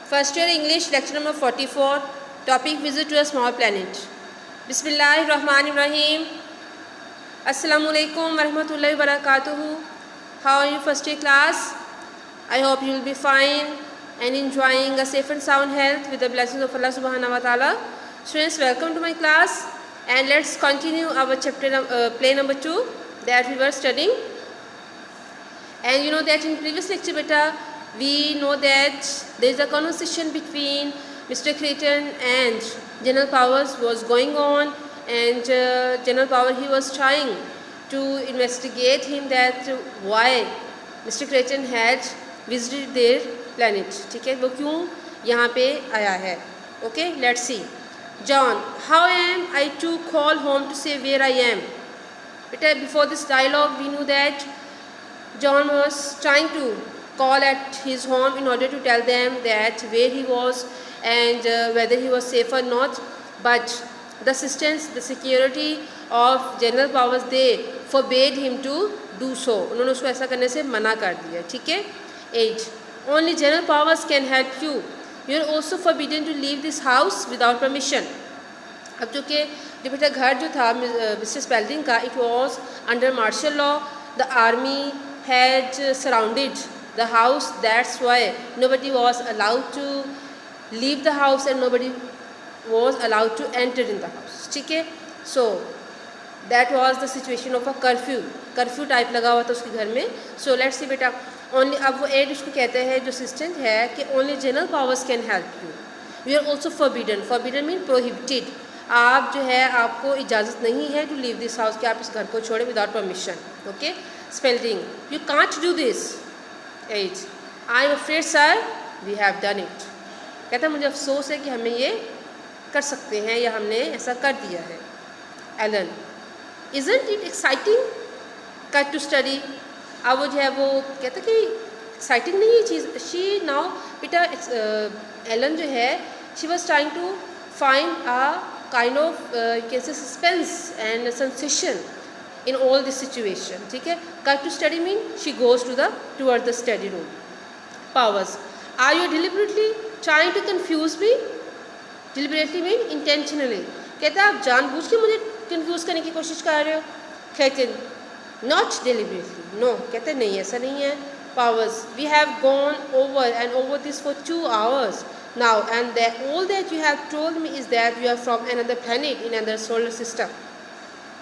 First year English lecture number 44, topic visit to a small planet. Bismillahirrahmanirrahim. Assalamu alaikum warahmatullahi wabarakatuh. How are you first year class? I hope you will be fine and enjoying a safe and sound health with the blessings of Allah subhanahu wa ta'ala. Students, welcome to my class and let's continue our chapter play number 2 that we were studying. And you know that in previous lecture beta we know that there is a conversation between Mr. Creighton and General Powers was going on, and General Power he was trying to investigate him that why Mr. Creighton had visited their planet. ठीक है, वो क्यों यहाँ पे आया है. Okay, let's see. John, how am I to call home to say where I am? Beta, before this dialogue we knew that John was trying to call at his home in order to tell them that where he was and whether he was safe or not, but the assistance, the security of General Powers, they forbade him to do so. उन्होंने उसको ऐसा करने से मना कर दिया. ठीक है. 8. Only General Powers can help you. You are also forbidden to leave this house without permission. अब जो कि बेटा घर जो था मिस्टर स्पेल्डिंग का, it was under martial law. The army had surrounded the house. That's why nobody was allowed to leave the house and nobody was allowed to enter in the house. ठीक है. So that was the situation of a curfew. Curfew type लगा हुआ था उसके घर में. So let's see बेटा, only अब वो एड उसको कहते हैं जो असिस्टेंट है कि only general powers can help you. You are also forbidden. Forbidden mean prohibited. आप जो है आपको इजाज़त नहीं है टू लीव दिस हाउस कि आप इस घर को छोड़े without permission. Okay. Spelding, you can't do this. 8. I am afraid sir we have done it. कहता है मुझे अफसोस है कि हमें ये कर सकते हैं या हमने ऐसा कर दिया है. Alan, isn't it exciting cut to study. अब वो जो है वो कहता कि एक्साइटिंग नहीं ये चीज़. शी नाउ बेटा एलन जो है she was trying to find a kind of कैसे suspense and sensation in all this situation. ठीक है. Cut to study mean she goes to towards the study room. Powers, are you deliberately trying to confuse me? Deliberately mean intentionally. कहता है आप जानबूझ के मुझे confuse करने की कोशिश कर रहे हो. Creighton, not deliberately. No. कहते नहीं ऐसा नहीं है. Powers, we have gone over and over this for 2 hours now and all that you have told me is that you are from another planet in another solar system.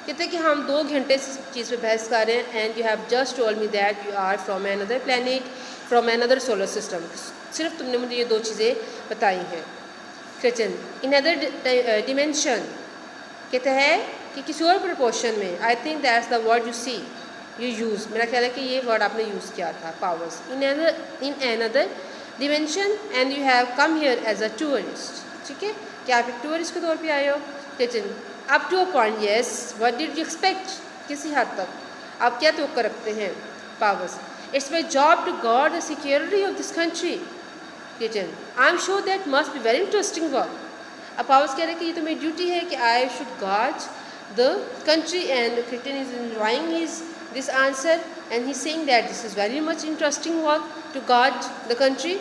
कहते हैं कि हम 2 घंटे से इस चीज़ पे बहस कर रहे हैं and you have just told me that you are from another planet from another solar system. सिर्फ तुमने मुझे ये 2 चीज़ें बताई हैं. Crichton, in other dimension. कहते हैं कि किसी और प्रपोर्शन में. I think that's the word you see you use. मेरा ख्याल है कि ये वर्ड आपने यूज़ किया था. Powers, in another dimension and you have come here as a tourist. ठीक है. क्या आप एक टूरिस्ट के तौर पर आए हो. Christian, up to a point, yes. What did you expect? किसी हद तक आप क्या तवक्को रखते हैं. Powers, it's my job to guard the security of this country. Creighton, I'm sure that must be very interesting work. अब Powers कह रहे हैं कि ये तो मेरी ड्यूटी है कि I should guard the country, and Creighton is enjoying this answer and he's saying that this is very much interesting work to guard the country.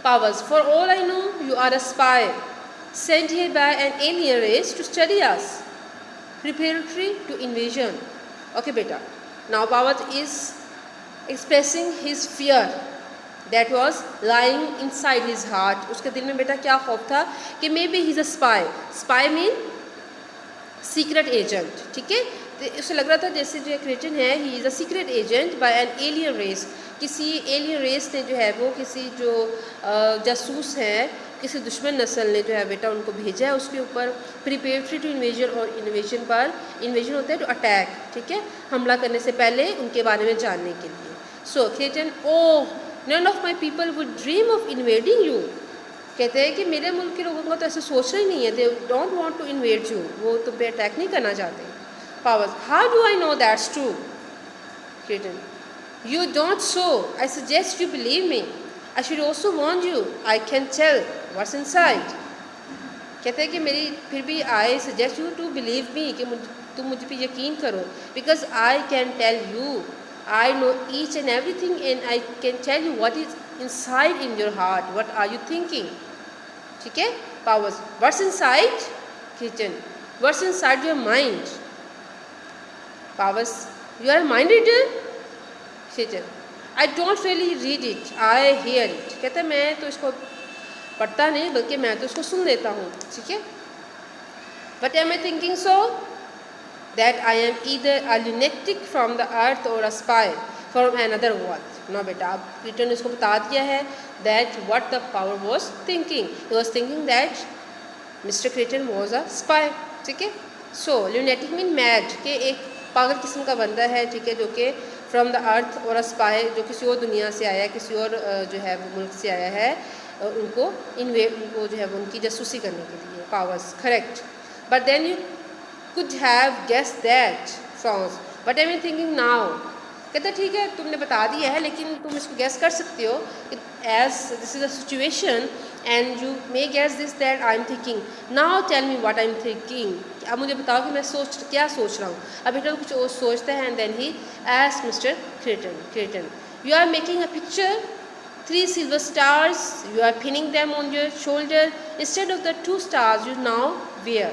Powers, for all I know you are a spy sent here by an alien race to study us, preparatory to invasion. Okay beta, now Powers is expressing his fear that was lying inside his heart. उसके दिल में बेटा क्या खौफ था कि maybe he's a spy. Spy mean secret agent. ठीक है. तो उसे लग रहा था जैसे जो क्रेटन है he is a secret agent by an alien race. किसी एलियन रेस ने जो है वो किसी जो जासूस हैं किसी दुश्मन नस्ल ने जो है बेटा उनको भेजा है उसके ऊपर प्रिपेरेटरी टू इन्वेजन. और इन्वेजन पर इन्वेजन होता है टू अटैक. ठीक है. हमला करने से पहले उनके बारे में जानने के लिए. So Cretan, oh none of my people would dream of invading you. कहते हैं कि मेरे मुल्क के लोगों का तो ऐसे सोचना ही नहीं है. They don't want to invade you. वो तुम पे अटैक नहीं करना चाहते. Powers, how do I know that's true. Creighton, you don't so. I suggest you believe me. I should also warn you. I can tell what's inside. कहते हैं कि मेरी फिर भी I suggest you to believe me कि तुम मुझ पे यकीन करो. Because I can tell you. I know each and everything and I can tell you what is inside in your heart? What are you thinking? ठीक है, powers. What's inside? Kitchen. What's inside your mind? Powers. You are a mind reader? Kitchen. I don't really read it. I hear it. कहते हैं मैं तो इसको पढ़ता नहीं बल्कि मैं तो इसको सुन लेता हूँ. ठीक है. What am I thinking so? That I am either a lunatic from the earth or a spy from another world. ना बेटा, अब Cretan ने इसको बता दिया है that what the power was thinking. He was thinking that Mr. Cretan was a spy. ठीक है. So lunatic mean mad, कि एक पागल किस्म का बंदा है. ठीक है, जो कि from the earth और a spy, जो किसी और दुनिया से आया है, किसी और जो है वो मुल्क से आया है, उनको जो है उनकी जासूसी करने के लिए. Powers. Correct. But then you could have guessed that from what am I thinking now. कहता ठीक है तुमने बता दिया है लेकिन तुम इसको गैस कर सकते हो as this is a situation and you may guess this that I am thinking. Now tell me what I am thinking. अब मुझे बताओ कि मैं क्या सोच रहा हूँ. अब बेटा कुछ और सोचता है and then he asked Mr. Cretan, you are making a picture, 3 silver stars, you are pinning them on your shoulder instead of the 2 stars you now wear.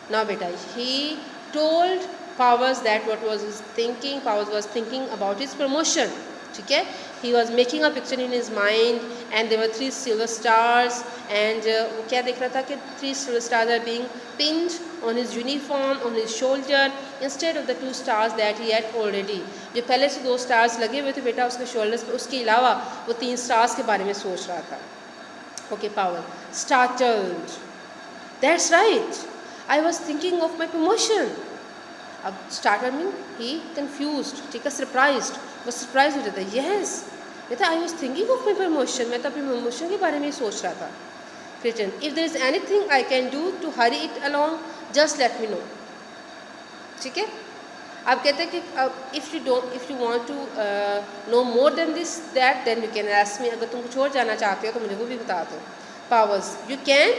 Now beta, he told Powers that what was his thinking. Powers was thinking about his promotion. ठीक है, he was making a picture in his mind and there were 3 silver stars and वो क्या देख रहा था कि 3 silver stars are being pinned on his uniform, on his shoulder instead of the 2 stars that he had already. जो पहले से 2 stars लगे हुए थे बेटा उसके shoulders पे, उसके अलावा वो 3 stars के बारे में सोच रहा था. Okay, Powers startled. That's right. I was thinking of my promotion. अब startled mean he confused. ठीक है, surprised. वो surprised हो जाता है. Yes, कहता I was thinking of my promotion. मैं तो अपनी promotion के बारे में ही सोच रहा था. Cretan, if there is anything I can do to hurry it along, just let me know. ठीक है. अब कहते हैं कि if you want to know more than this that then you can ask me. अगर तुम कुछ और जानना चाहते हो तो मुझे वो भी बता दो. Powers, you can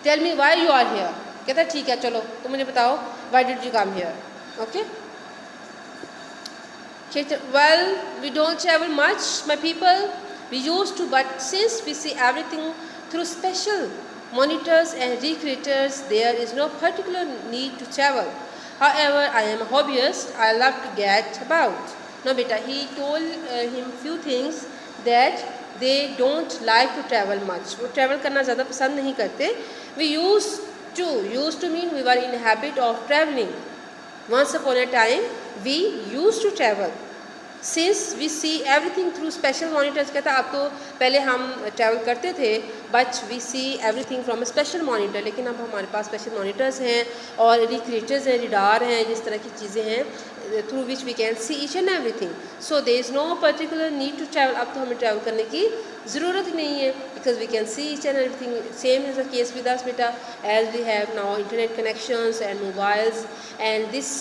tell me why you are here. कहता ठीक है चलो तो मुझे बताओ why did you come here. Okay. Well, we don't travel much, my people. We used to, but since we see everything through special monitors and recreators, there is no particular need to travel. However, I am a hobbyist. I love to get about. No, beta, he told him few things that they don't like to travel much. वो travel करना ज़्यादा पसंद नहीं करते. We used to mean we were in habit of traveling. Once upon a time, we used to travel. Since we see everything through special monitors, कहता अब तो पहले हम travel करते थे, but we see everything from a special monitor. लेकिन अब हमारे पास special monitors हैं और recreators हैं, radar हैं, जिस तरह की चीज़ें हैं through which we can see each and everything. So there is no particular need to travel. अब तो हमें travel करने की ज़रूरत ही नहीं है because we can see each and everything. Same is the case with us beta, as we have now internet connections and mobiles and this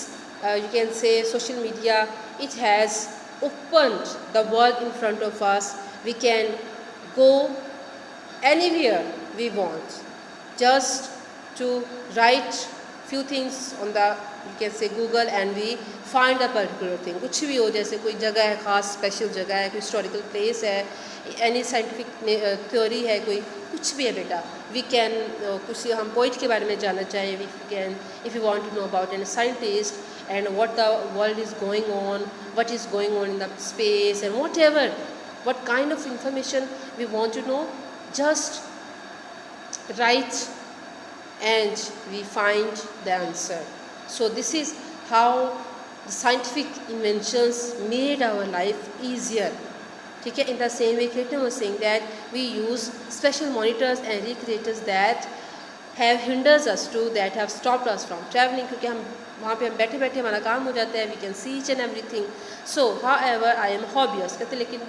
you can say social media. It has opened the world in front of us. We can go anywhere we want just to write few things on the you can say Google and we find a particular thing. कुछ भी हो, जैसे कोई जगह है ख़ास special जगह है, कोई हिस्टोरिकल प्लेस है, एनी साइंटिफिक थ्योरी है, कोई कुछ भी है बेटा. वी कैन कुछ हम पोइट के बारे में जानना चाहें, we can if you want to know about an scientist and what the world is going on, what is going on in the space and whatever, what kind of information we want to know, just write and we find the answer. So this is how the scientific inventions made our life easier. ठीक है. In the same way Cretan was saying that we use special monitors and recreators that have hinders us to, that have stopped us from traveling, क्योंकि हम वहाँ पे हम बैठे बैठे हमारा काम हो जाता है. We can see each and everything. So however I am hobbyist. कहते लेकिन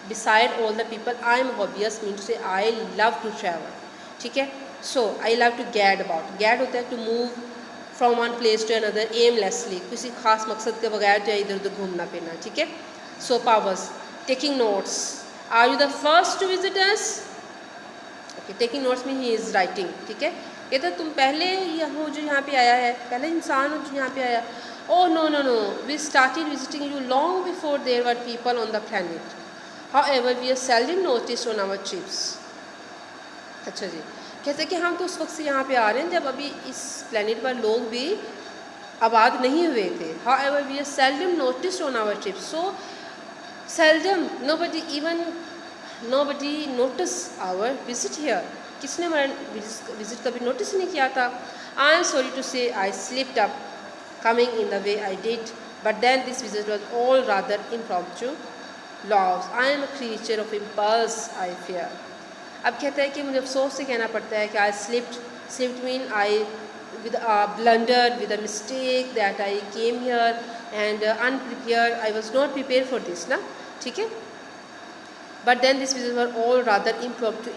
beside all the people I am hobbyist mean to say I love to travel. ठीक है. So I love to gad about. Gad होता है to move from one place to another aimlessly, किसी खास मकसद के बगैर जो इधर उधर घूमना फिरना. ठीक है. So Powers taking notes. Are you the first to visit us. Okay. Taking notes mean he is writing. ठीक है. कहता तुम पहले हो जो यहाँ पे आया है, पहले इंसान हो जो यहाँ पे आया. Oh no no no, we started visiting you long before there were people on the planet. However, we are seldom noticed on our trips. अच्छा जी, कहते हैं कि हम तो उस वक्त से यहाँ पे आ रहे हैं जब अभी इस प्लेनेट पर लोग भी आबाद नहीं हुए थे. However, we are seldom noticed on our trips. So seldom, nobody noticed our visit here. किसने हमारा visit कभी notice नहीं किया था. I am sorry to say I slipped up coming in the way I did, but then this visit was all rather impromptu. Loves, I am a creature of impulse, I fear. अब कहता है कि मुझे अफसोस से कहना पड़ता है कि I slipped mean I with a blunder, with a mistake that I came here and unprepared. I was not prepared for this, ना, ठीक है. But then these visits were all rather impromptu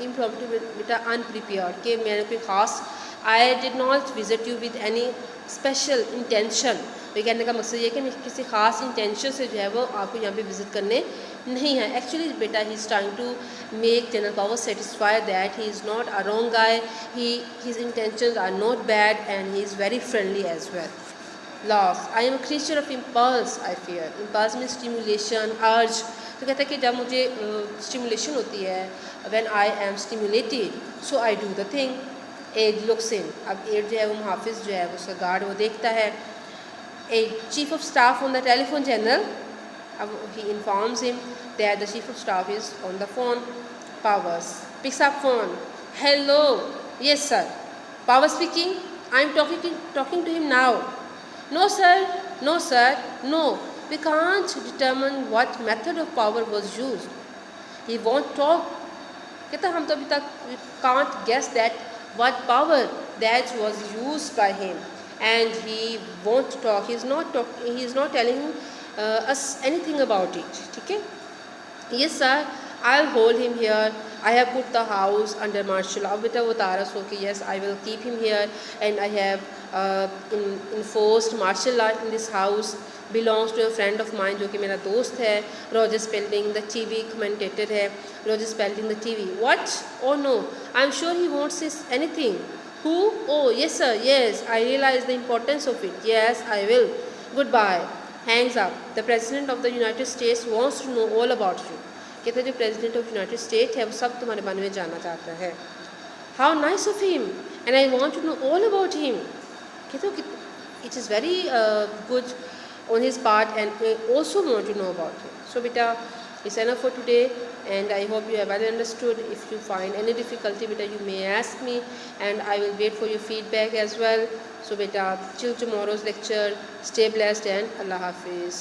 with a unprepared. कि मैंने कोई ख़ास I did not visit you with any special intention. तो कहने का मकसद ये कि किसी ख़ास इंटेंशन से जो है वो आपको यहाँ पे विज़िट करने नहीं है. एक्चुअली बेटा he is trying to make general power satisfy that he is not a wrong guy, his intentions are not bad and he is very friendly as well. Loss, I am a creature of impulse, I fear. Impulse mean stimulation, urge. तो कहता है कि जब मुझे stimulation होती है, when I am stimulated so I do the thing. Ed looks in. अब Ed जो है वो मुहाफिज जो है वो उसका गार्ड वो देखता है. A chief of staff on the telephone channel, he informs him that the chief of staff is on the phone. Powers picks up phone. Hello, yes sir. Power speaking. I am talking to him now. No sir, no. We can't determine what method of power was used. He won't talk. कहता हम तो अभी तक we can't guess that what power that was used by him. And he won't talk. He is not telling us anything about it. ठीक है. Yes sir, I'll hold him here. I have put the house under martial law. बेटा वो तारा सो कि yes, I will keep him here and I have enforced martial law in this house. Belongs to a friend of mine जो कि मेरा दोस्त है. Roger Spalding, the TV commentator है. Roger Spalding, the TV. What? Oh no, I'm sure he won't say anything. Who? Oh, yes sir, yes, I realize the importance of it. Yes, I will. Goodbye. Hangs up. The President of the United States wants to know all about you. कहते हैं जो President of United States है वो सब तुम्हारे बारे में जानना चाहता है. How nice of him. And I want to know all about him. कहते हो it is very good on his part and I also want to know about him. So बेटा it's enough for today and I hope you have well understood. If you find any difficulty beta you may ask me and I will wait for your feedback as well. So beta till tomorrow's lecture, stay blessed and Allah Hafiz.